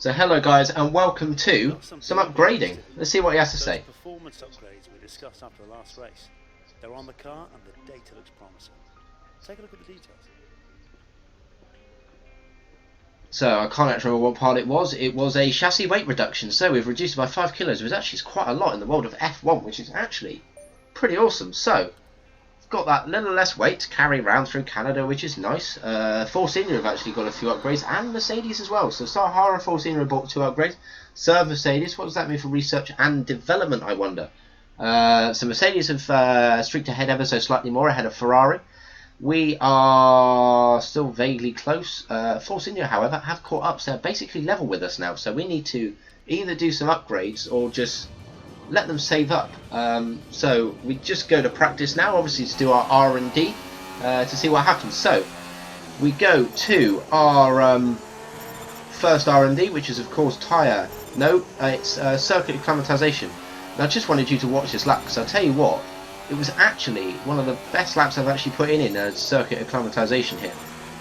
So hello guys and welcome to some upgrading. Let's see what he has to Those say. performance upgrades we discussed after the last race. They're on the car and the data looks promising. Take a look at the details. So I can't actually remember what part it was. It was a chassis weight reduction. So we've reduced it by 5 kilos, which actually is quite a lot in the world of F1, which is actually pretty awesome. So we've got that little less weight to carry around through Canada, which is nice. Force India have actually got a few upgrades, and Mercedes as well. So Sahara and Force India have bought 2 upgrades. So Mercedes, what does that mean for research and development, I wonder? So Mercedes have streaked ahead ever so slightly more ahead of Ferrari. We are still vaguely close. Force India, however, have caught up, so they're basically level with us now. So we need to either do some upgrades or just let them save up. So we just go to practice now, obviously to do our R&D to see what happens. So we go to our first R&D, which is of course tyre. No, it's circuit acclimatization. And I just wanted you to watch this lap because I'll tell you what. It was actually one of the best laps I've actually put in a circuit acclimatization here.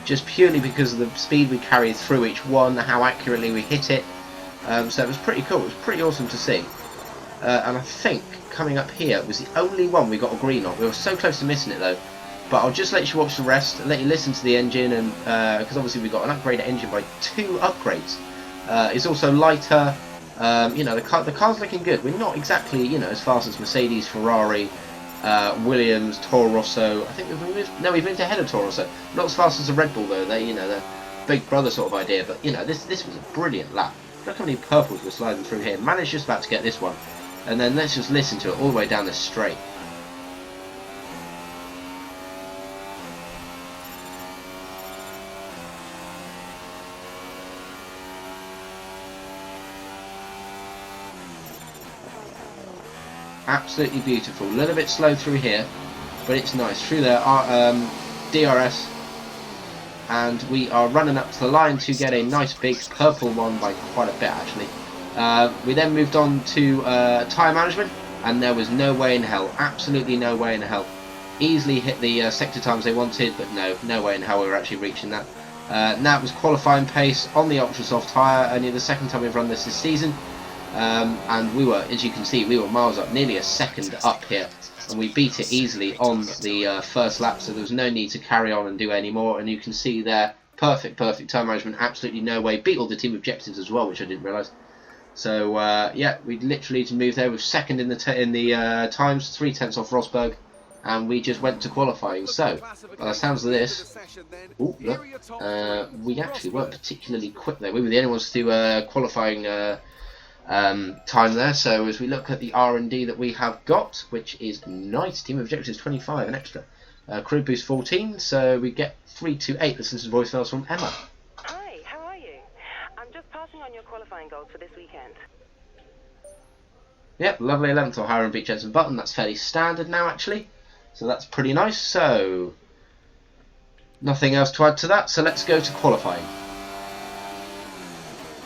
Just purely because of the speed we carried through each one, how accurately we hit it. So it was pretty cool, it was pretty awesome to see. And I think coming up here was the only one we got a green on. We were so close to missing it though. But I'll just let you watch the rest, let you listen to the engine, and because obviously we got an upgraded engine by 2 upgrades. It's also lighter. You know, the car's looking good. We're not exactly, you know, as fast as Mercedes, Ferrari, Williams, Toro Rosso. I think we've moved ahead of Toro Rosso. Not as fast as the Red Bull though. They, you know, they're big brother sort of idea. But you know, this was a brilliant lap. Look how many purples we're sliding through here. Managed just about to get this one, and then let's just listen to it all the way down this straight. Absolutely beautiful. A little bit slow through here, but it's nice. Through there, our DRS, and we are running up to the line to get a nice big purple one by quite a bit actually. We then moved on to tyre management, and there was no way in hell, absolutely no way in hell. Easily hit the sector times they wanted, but no way in hell we were actually reaching that. Now it was qualifying pace on the ultra soft tyre, only the second time we've run this season. And we were, as you can see, we were miles up, nearly a second up here, and we beat it easily on the first lap, so there was no need to carry on and do any more. And you can see there, perfect time management, absolutely no way, beat all the team objectives as well, which I didn't realise. So yeah, we literally just moved there with second in the times, 3/10 off Rosberg, and we just went to qualifying. So by the sounds of this, ooh, look, we actually weren't particularly quick there. We were the only ones to do qualifying time there. So as we look at the R&D that we have got, which is nice, team objectives 25 and extra, crew boost 14, so we get 328. Listen to voicemails from Emma. Hi, how are you? I'm just passing on your qualifying goals for this weekend. Yep, lovely 11th or higher on beat Jensen Button. That's fairly standard now actually, so that's pretty nice. So nothing else to add to that, so let's go to qualifying.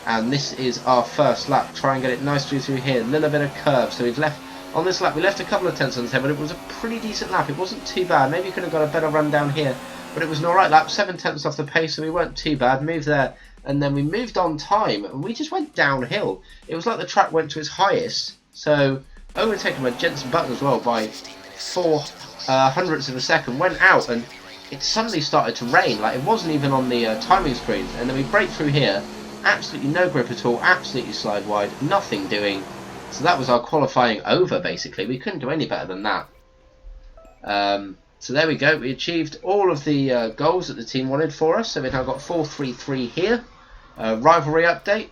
And this is our first lap. Try and get it nicely through here. A little bit of curve. So we've left on this lap. We left a couple of tenths on the tail, but it was a pretty decent lap. It wasn't too bad. Maybe you could have got a better run down here, but it was an alright lap. 7 tenths off the pace, so we weren't too bad. Moved there, and then we moved on time, and we just went downhill. It was like the track went to its highest. So overtaken by Jensen Button as well by 4 hundredths of a second. Went out, and it suddenly started to rain. Like it wasn't even on the timing screen. And then we break through here. Absolutely no grip at all, absolutely slide wide, nothing doing. So that was our qualifying over basically. We couldn't do any better than that. So there we go, we achieved all of the goals that the team wanted for us. So we've now got 4:33 here. Rivalry update.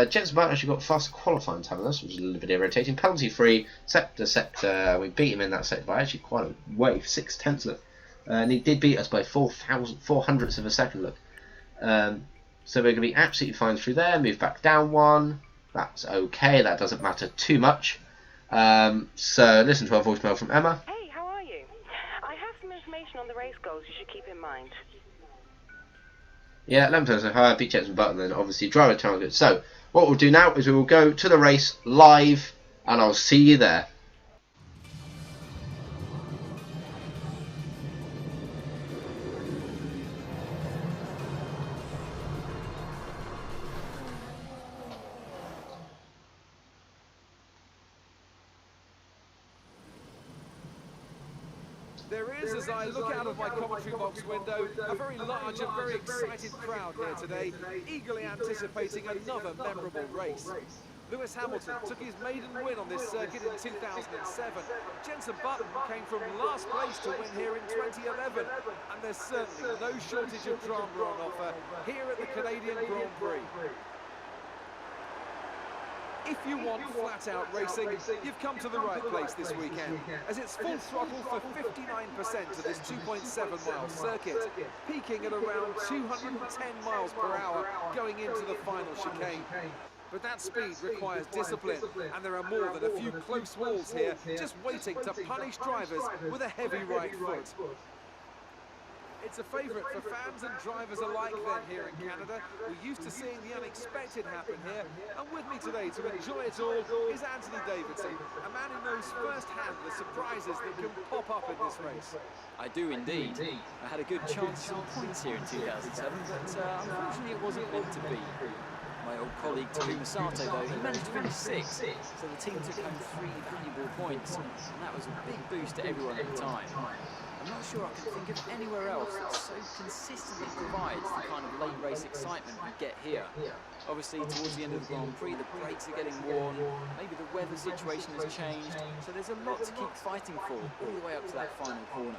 Jensen Button actually got faster qualifying time than us, which is a little bit irritating. Penalty free, sector, we beat him in that sector by actually quite a way, 6 tenths look. And he did beat us by 4 hundredths of a second look. So we're going to be absolutely fine through there. Move back down 1. That's okay. That doesn't matter too much. So listen to our voicemail from Emma. Hey, how are you? I have some information on the race goals you should keep in mind. Yeah, let me tell you, so hi, beat Jensen Button, then obviously driver target. So what we'll do now is we will go to the race live, and I'll see you there. There is, as I look out of my commentary box window, a very large and very excited crowd here today, eagerly anticipating another memorable race. Lewis Hamilton took his maiden win on this circuit in 2007. Jenson Button came from last place to win here in 2011. And there's certainly no shortage of drama on offer here at the Canadian Grand Prix. If you want flat-out racing, you've come to the right place this weekend, as it's full throttle for 59% of this 2.7-mile circuit, peaking at around 210 miles per hour going into the final chicane. But that speed requires discipline, and there are more than a few close walls here, just waiting to punish drivers with a heavy right foot. It's a favourite for fans and drivers alike then here in Canada. We're used to seeing the unexpected happen here, and with me today to enjoy it all is Anthony Davidson, a man who knows firsthand the surprises that can pop up in this race. I do indeed. I had a good chance at some points here in 2007, but unfortunately it wasn't meant to be. My old colleague Takuma Sato, though, he managed to finish 6th, so the team took home 3 valuable points, and that was a big boost to everyone at the time. I'm not sure I can think of anywhere else that so consistently provides the kind of late race excitement we get here. Obviously, towards the end of the Grand Prix, the brakes are getting worn, maybe the weather situation has changed, so there's a lot to keep fighting for, all the way up to that final corner.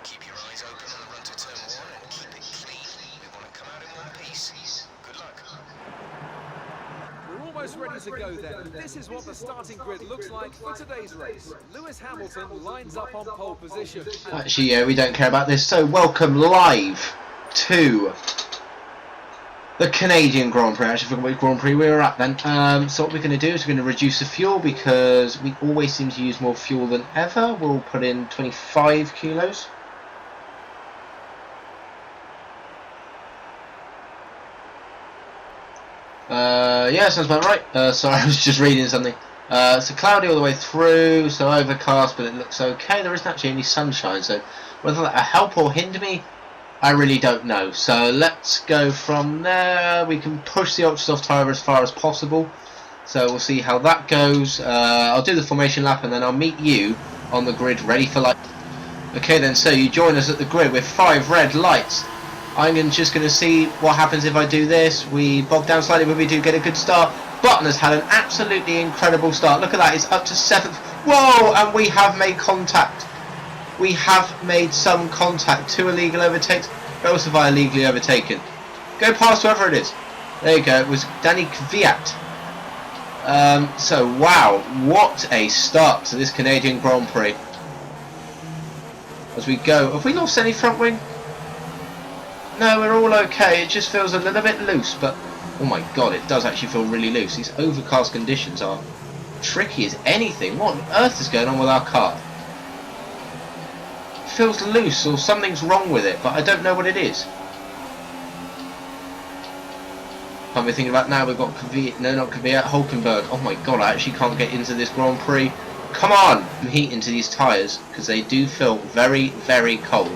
Keep your eyes open on the run to turn 1 and keep it clean. We want to come out in one piece. Good luck. We're almost ready to go then. This is what the starting grid looks like for today's race. Lewis Hamilton lines up on pole position. Actually, yeah, we don't care about this. So, welcome live to the Canadian Grand Prix. Actually, I forgot which Grand Prix we were at then. So what we're going to do is we're going to reduce the fuel because we always seem to use more fuel than ever. We'll put in 25 kilos. Yeah, sounds about right. Sorry, I was just reading something. So cloudy all the way through, so overcast, but it looks okay. There isn't actually any sunshine, so whether that'll help or hinder me, I really don't know. So let's go from there. We can push the ultra soft tyre as far as possible. So we'll see how that goes. I'll do the formation lap and then I'll meet you on the grid ready for light. Okay then, so you join us at the grid with 5 red lights. I'm just going to see what happens if I do this. We bog down slightly, but we do get a good start. Button has had an absolutely incredible start. Look at that, it's up to 7th. Whoa, and we have made contact. We have made some contact. 2 illegal overtakes. But also by illegally overtaken. Go past whoever it is. There you go, it was Danny Kvyat. So, wow, what a start to this Canadian Grand Prix. As we go, have we lost any front wing? No, we're all okay. It just feels a little bit loose, but oh my god, it does actually feel really loose. These overcast conditions are tricky as anything. What on earth is going on with our car? It feels loose or something's wrong with it, but I don't know what it is. Can't be thinking about now. We've got Kvyat, no, not Kvyat, Hulkenberg. Oh my god, I actually can't get into this Grand Prix. Come on! Heat into these tyres because they do feel very, very cold.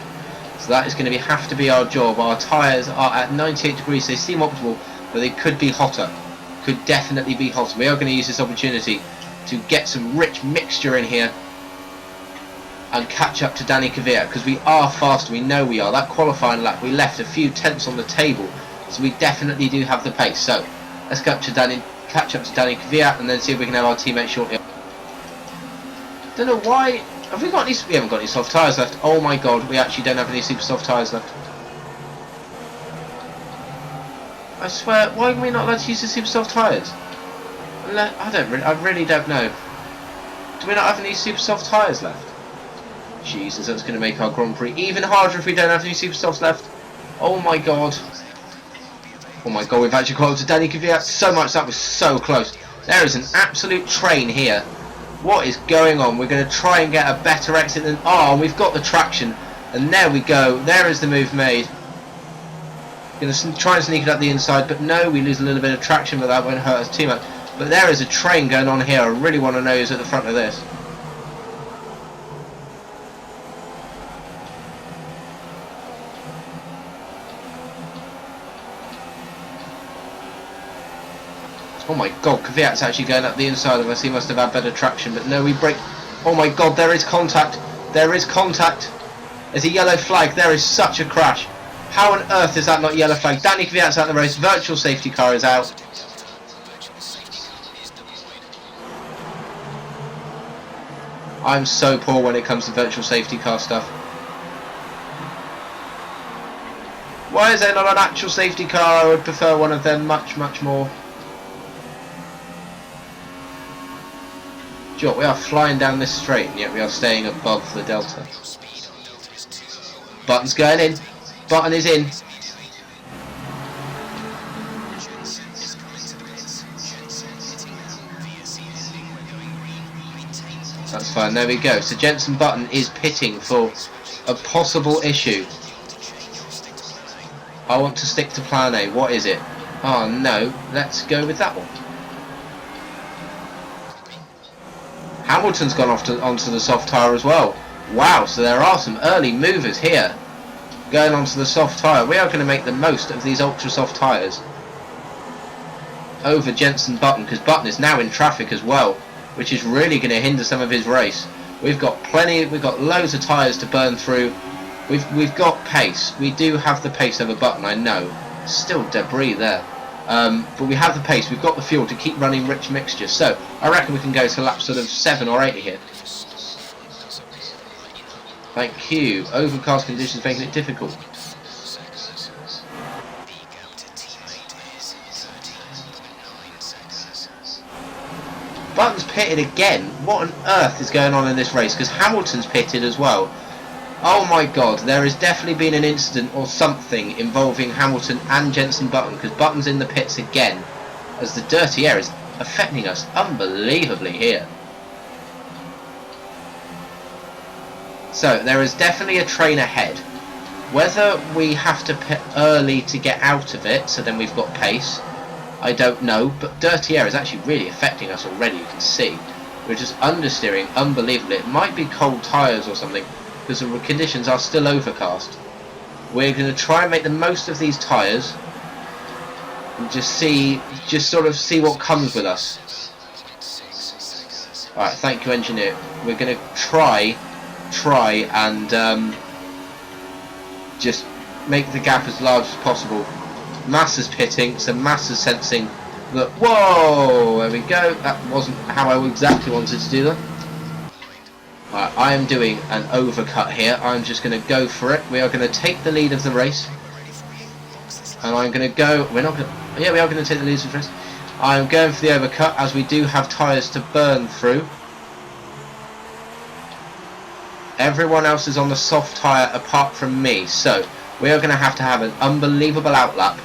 So that is going to have to be our job. Our tyres are at 98 degrees. They seem optimal, but they could be hotter. Could definitely be hotter. We are going to use this opportunity to get some rich mixture in here and catch up to Danny Kvyat because we are faster. We know we are. That qualifying lap, we left a few tenths on the table, so we definitely do have the pace. So let's catch up to Danny Kvyat and then see if we can have our teammate shortly. Don't know why. Have we got any? We haven't got any soft tyres left. Oh my god, we actually don't have any super soft tyres left. I swear, why are we not allowed to use the super soft tyres? I really don't know. Do we not have any super soft tyres left? Jesus, that's going to make our Grand Prix even harder if we don't have any super softs left. Oh my god. Oh my god, we've actually got up to Danny Kvyat so much. That was so close. There is an absolute train here. What is going on? We're going to try and get a better exit than... Oh, we've got the traction. And there we go. There is the move made. Going to try and sneak it up the inside, but no, we lose a little bit of traction, but that won't hurt us too much. But there is a train going on here. I really want to know who's at the front of this. Oh my god, Kvyat's actually going up the inside of us. He must have had better traction, but no, we break. Oh my god, there is contact. There is contact. There's a yellow flag. There is such a crash. How on earth is that not yellow flag? Danny Kvyat's out of the race. Virtual safety car is out. I'm so poor when it comes to virtual safety car stuff. Why is there not an actual safety car? I would prefer one of them much more. Do you know what? We are flying down this straight and yet we are staying above the Delta. Button's going in. Button is in. That's fine, there we go. So Jenson Button is pitting for a possible issue. I want to stick to plan A. What is it? Oh no, let's go with that one. Hamilton's gone off onto the soft tyre as well. Wow, so there are some early movers here going onto the soft tyre. We are going to make the most of these ultra soft tyres over Jenson Button, because Button is now in traffic as well, which is really going to hinder some of his race. We've got loads of tyres to burn through. We've got pace. We do have the pace over Button, I know. Still debris there. But we have the pace. We've got the fuel to keep running rich mixture. So I reckon we can go to lap sort of 7 or 8 here. Thank you. Overcast conditions making it difficult. Button's pitted again. What on earth is going on in this race? Because Hamilton's pitted as well. Oh my god, there has definitely been an incident or something involving Hamilton and Jenson Button, because Button's in the pits again, as the dirty air is affecting us unbelievably here. So there is definitely a train ahead. Whether we have to pit early to get out of it, so then we've got pace, I don't know, but dirty air is actually really affecting us already, you can see. We're just understeering unbelievably. It might be cold tyres or something, because the conditions are still overcast. We're going to try and make the most of these tyres and just sort of see what comes with us. Alright, thank you engineer. We're going to try and just make the gap as large as possible. Massa's pitting, so Massa's sensing that, whoa, there we go, that wasn't how I exactly wanted to do that. I am doing an overcut here. I'm just going to go for it. We are going to take the lead of the race. And I'm going to go... we are going to take the lead of the race. I'm going for the overcut, as we do have tyres to burn through. Everyone else is on the soft tyre apart from me. So, we are going to have an unbelievable outlap.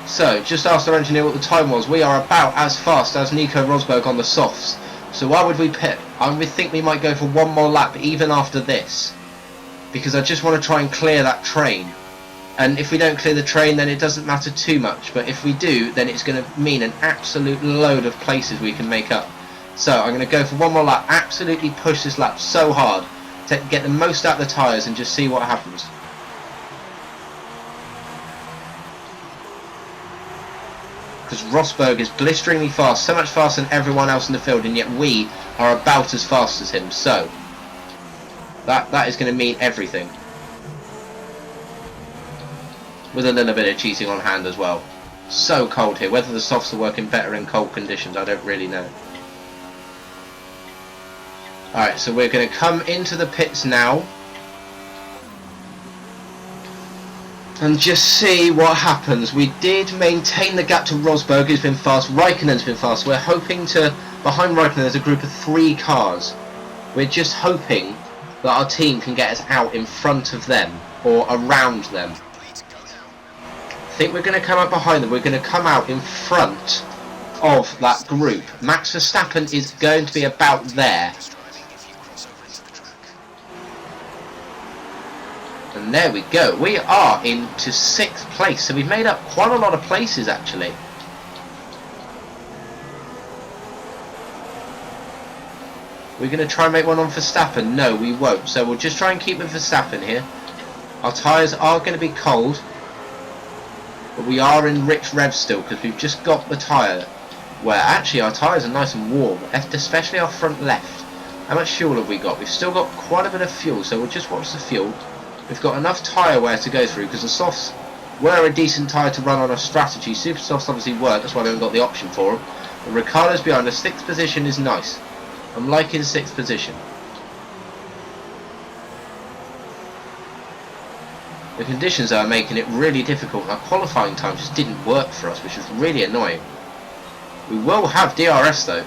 So, just asked our engineer what the time was. We are about as fast as Nico Rosberg on the softs. So why would we pit? I would think we might go for one more lap even after this, because I just want to try and clear that train. And if we don't clear the train, then it doesn't matter too much, but if we do, then it's going to mean an absolute load of places we can make up. So I'm going to go for one more lap, absolutely push this lap so hard to get the most out of the tyres and just see what happens. Because Rosberg is blisteringly fast, so much faster than everyone else in the field, and yet we are about as fast as him. So that is going to mean everything, with a little bit of cheating on hand as well. So cold here. Whether the softs are working better in cold conditions, I don't really know. Alright, so we're going to come into the pits now and just see what happens. We did maintain the gap to Rosberg, who's been fast. Raikkonen's been fast. We're hoping to... behind Raikkonen there's a group of 3 cars. We're just hoping that our team can get us out in front of them, or around them. I think we're going to come up behind them. We're going to come out in front of that group. Max Verstappen is going to be about there. And there we go. We are into 6th place, so we've made up quite a lot of places actually. We're going to try and make one on Verstappen. No, we won't. So we'll just try and keep with Verstappen here. Our tyres are going to be cold, but we are in rich rev still, because we've just got the tyre where actually our tyres are nice and warm, especially our front left. How much fuel have we got? We've still got quite a bit of fuel, so we'll just watch the fuel. We've got enough tyre wear to go through, because the softs were a decent tyre to run on a strategy. Super softs obviously weren't, that's why we haven't got the option for them. But Ricciardo's behind us. 6th position is nice. I'm liking 6th position. The conditions are making it really difficult. Our qualifying time just didn't work for us, which was really annoying. We will have DRS though.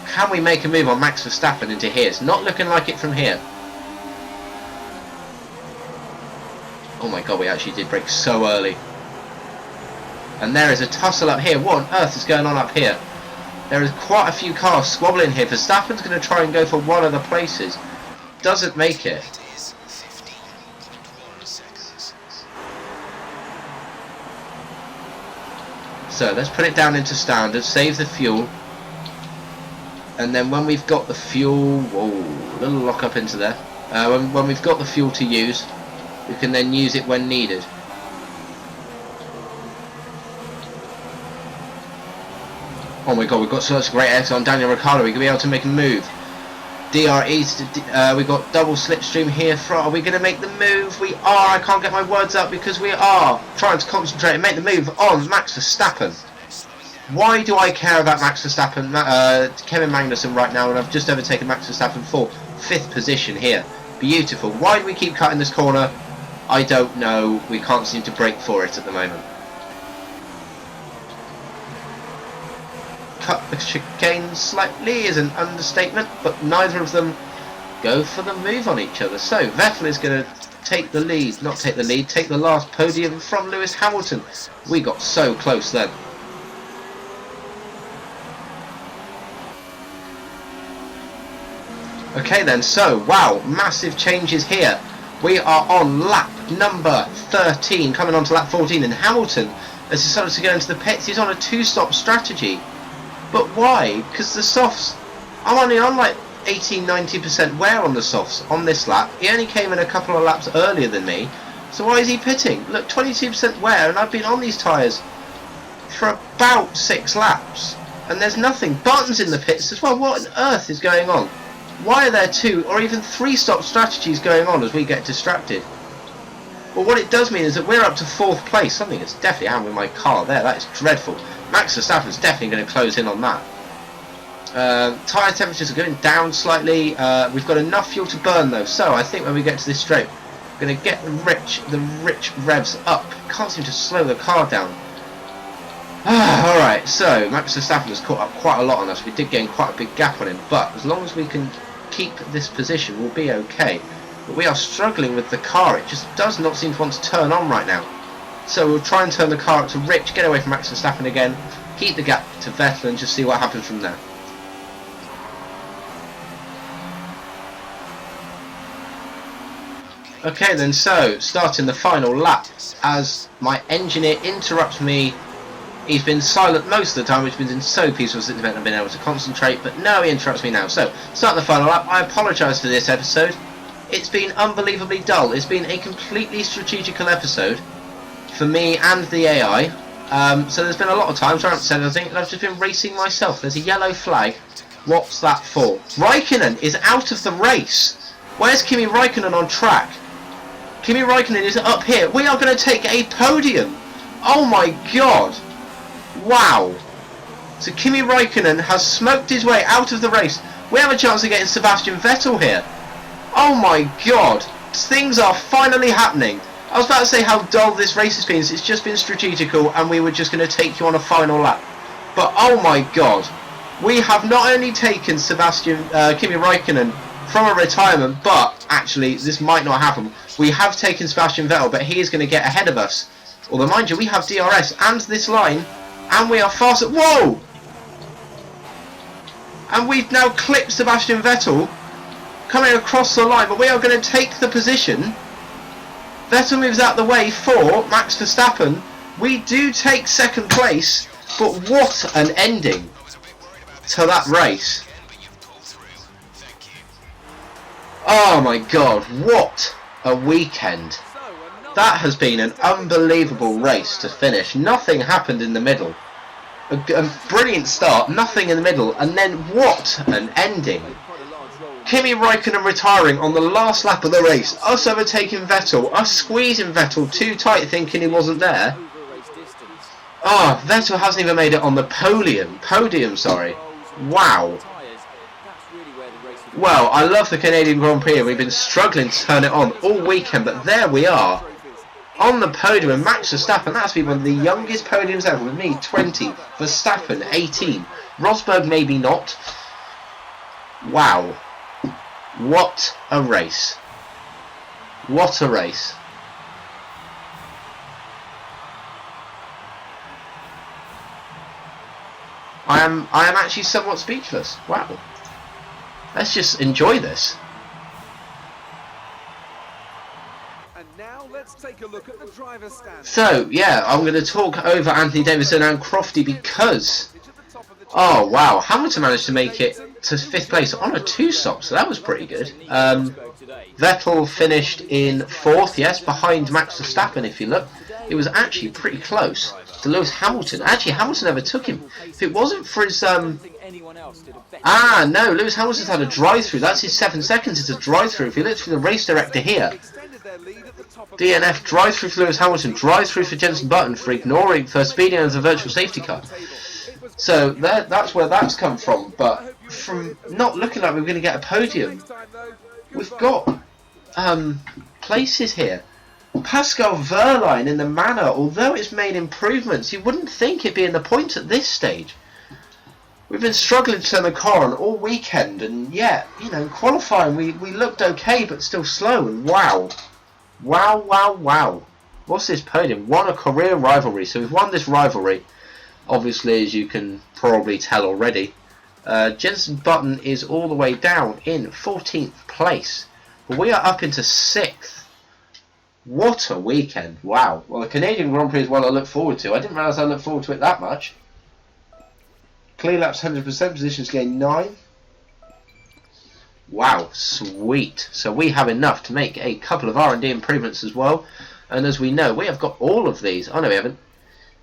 Can we make a move on Max Verstappen into here? It's not looking like it from here. Oh my god, we actually did brake so early. And there is a tussle up here. What on earth is going on up here? There is quite a few cars squabbling here. Verstappen's going to try and go for one of the places. Doesn't make it. It is 15.1 seconds. So let's put it down into standard, save the fuel. And then when we've got the fuel, whoa, a little lock up into there. When we've got the fuel to use, we can then use it when needed. Oh my god, we've got such great exit on Daniel Ricciardo. We can be able to make a move. DRE, we've got double slipstream here. Are we going to make the move? We are. I can't get my words out because we are trying to concentrate and make the move on Max Verstappen. Why do I care about Max Verstappen, Kevin Magnussen right now, and I've just overtaken Max Verstappen for 5th position here. Beautiful. Why do we keep cutting this corner? I don't know. We can't seem to brake for it at the moment. Cut the chicane slightly is an understatement, but neither of them go for the move on each other. So Vettel is going to take the lead, take the last podium from Lewis Hamilton. We got so close then. Okay then, so wow, massive changes here. We are on lap number 13, coming on to lap 14, and Hamilton has decided to go into the pits. He's on a 2-stop strategy. But why? Because the softs, I'm only on like 18-19% wear on the softs on this lap. He only came in a couple of laps earlier than me. So why is he pitting? Look, 22% wear, and I've been on these tyres for about 6 laps. And there's nothing. Barton's in the pits as well. What on earth is going on? Why are there 2 or even 3-stop strategies going on as we get distracted? Well, what it does mean is that we're up to 4th place. Something that's definitely happened with my car there. That is dreadful. Max Verstappen's definitely going to close in on that. Tyre temperatures are going down slightly. We've got enough fuel to burn though, so I think when we get to this straight, we're going to get the rich revs up. Can't seem to slow the car down. Alright, so Max Verstappen has caught up quite a lot on us. We did gain quite a big gap on him, but as long as we can keep this position, we'll be okay. But we are struggling with the car. It just does not seem to want to turn on right now. So we'll try and turn the car up to Rich, get away from Max Verstappen again, keep the gap to Vettel and just see what happens from there. Okay then, so starting the final lap as my engineer interrupts me. He's been silent most of the time, which has been so peaceful since I've been able to concentrate, but no, he interrupts me now. So, start the final lap. I apologise for this episode. It's been unbelievably dull. It's been a completely strategical episode for me and the AI. So there's been a lot of times where I haven't said anything and I've just been racing myself. There's a yellow flag. What's that for? Raikkonen is out of the race. Where's Kimi Raikkonen on track? Kimi Raikkonen is up here. We are going to take a podium. Oh my god. Wow. So Kimi Raikkonen has smoked his way out of the race. We have a chance of getting Sebastian Vettel here. Oh my god. Things are finally happening. I was about to say how dull this race has been. It's just been strategical and we were just going to take you on a final lap. But oh my god. We have not only taken Kimi Raikkonen from a retirement, but actually this might not happen. We have taken Sebastian Vettel, but he is going to get ahead of us. Although mind you, we have DRS and this line, and we are faster. Whoa! And we've now clipped Sebastian Vettel coming across the line, but we are going to take the position. Vettel moves out the way for Max Verstappen. We do take 2nd place, but what an ending to that race. Oh my god, what a weekend. That has been an unbelievable race to finish. Nothing happened in the middle. A brilliant start, nothing in the middle, and then what an ending. Kimi Raikkonen retiring on the last lap of the race, us overtaking Vettel, us squeezing Vettel too tight thinking he wasn't there. Oh, Vettel hasn't even made it on the podium, sorry. Wow. Well, I love the Canadian Grand Prix. We've been struggling to turn it on all weekend, but there we are. On the podium, and Max Verstappen, that's been one of the youngest podiums ever, with me 20, Verstappen 18, Rosberg maybe not. Wow. What a race. What a race. I am actually somewhat speechless. Wow. Let's just enjoy this. And now let's take a look at the driver's stand. So, yeah, I'm going to talk over Anthony Davidson and Crofty because... Oh, wow. Hamilton managed to make it to 5th place on a 2-stop, so that was pretty good. Vettel finished in 4th, yes, behind Max Verstappen, if you look. It was actually pretty close to Lewis Hamilton. Actually, Hamilton overtook him. If it wasn't for his... no, Lewis Hamilton's had a drive-through. That's his 7 seconds. It's a drive-through. If you look through the race director here, DNF drive-through for Lewis Hamilton, drive-through for Jenson Button for speeding as a virtual safety car. So that's where that's come from. But from not looking like we're going to get a podium, we've got places here. Pascal Wehrlein in the Manor, although it's made improvements, you wouldn't think it'd be in the points at this stage. We've been struggling to turn the car on all weekend, and yet, you know, qualifying we looked okay, but still slow. And wow, what's this podium? Won a career rivalry, so we've won this rivalry. Obviously, as you can probably tell already, Jenson Button is all the way down in 14th place, but we are up into 6th. What a weekend! Wow. Well, the Canadian Grand Prix is one I look forward to. I didn't realise I looked forward to it that much. Clear laps 100%, positions gained 9. Wow, sweet. So we have enough to make a couple of R&D improvements as well. And as we know, we have got all of these. Oh no, we haven't.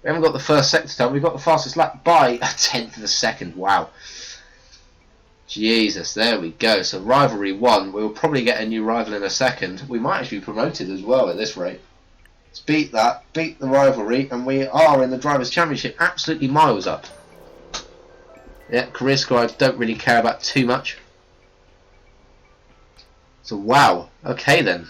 We haven't got the first sector time. We've got the fastest lap by a 1/10 of a second. Wow. Jesus, there we go. So rivalry 1. We'll probably get a new rival in a second. We might actually be promoted as well at this rate. Let's beat that, beat the rivalry, and we are in the Drivers' Championship absolutely miles up. Yeah, career score I don't really care about too much. So wow, okay then.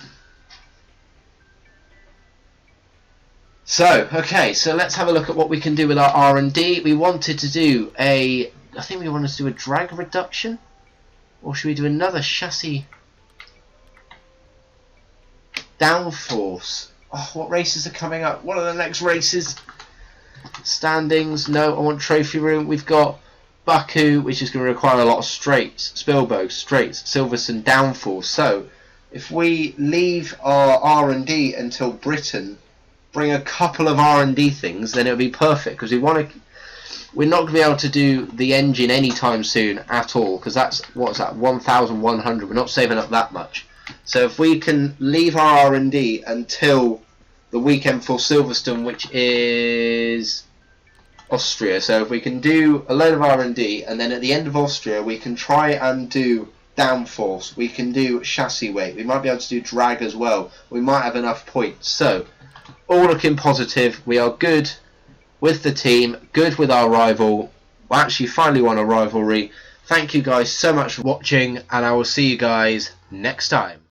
So, okay, so let's have a look at what we can do with our R&D. We wanted to do I think we wanted to do a drag reduction, or should we do another chassis downforce? Oh, what races are coming up? What are the next races? Standings, no, I want trophy room. We've got Baku, which is going to require a lot of straights, Spielberg, straights, Silverstone, downforce. So, if we leave our R&D until Britain, bring a couple of R&D things, then it'll be perfect, because we're not going to be able to do the engine anytime soon at all, because that's, what's that, 1,100. We're not saving up that much. So if we can leave our R&D until the weekend for Silverstone, which is Austria. So if we can do a load of R&D, and then at the end of Austria we can try and do downforce, we can do chassis weight, we might be able to do drag as well, we might have enough points. So all looking positive. We are good with the team, good with our rival. We actually finally won a rivalry. Thank you guys so much for watching, and I will see you guys next time.